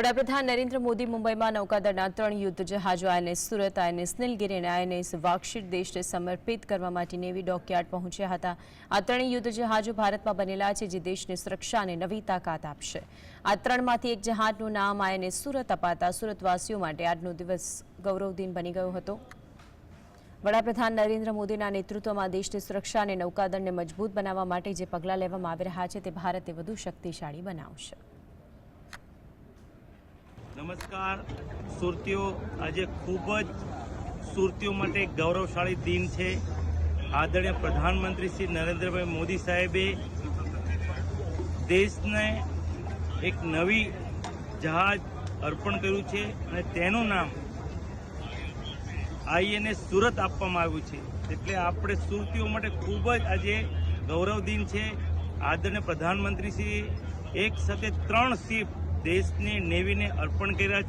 વડાપ્રધાન નરેન્દ્ર મોદી મુંબઈમાં નૌકાદળના 3 યુદ્ધ જહાજો આઈએનએસ સુરત, આઈએનએસ નીલગિરી અને આઈએનએસ વાક્ષીર દેશને સમર્પિત કરવા માટે નેવી ડોકયાર્ડ પહોંચ્યા હતા। આ 3 યુદ્ધ જહાજો ભારતમાં બનેલા છે, જે દેશની સુરક્ષાને નવી તાકાત આપશે। આ 3માંથી એક જહાજનું નામ આઈએનએસ સુરત અપાતા સુરતવાસીઓ માટે આજનો દિવસ ગૌરવદિન બની ગયો હતો। વડાપ્રધાન નરેન્દ્ર મોદીના નેતૃત્વમાં દેશની સુરક્ષા અને નૌકાદળને મજબૂત બનાવવા માટે જે પગલાં લેવામાં આવી રહ્યા છે તે ભારતને વધુ શક્તિશાળી બનાવશે। નમસ્કાર સુરતીઓ, આજે ખૂબ જ સુરતીઓ માટે ગૌરવશાળી દિન છે। આદરણીય પ્રધાનમંત્રી શ્રી નરેન્દ્રભાઈ મોદી સાહેબે દેશને એક નવી જહાજ અર્પણ કર્યું છે અને તેનું નામ આઈએનએસ સુરત આપવામાં આવ્યું છે। એટલે આપણે સુરતીઓ માટે ખૂબ જ આજે ગૌરવ દિન છે। આદરણીય પ્રધાનમંત્રી શ્રી એક સાથે 3 શિપ દેશની નેવીને અર્પણ કર્યા છે।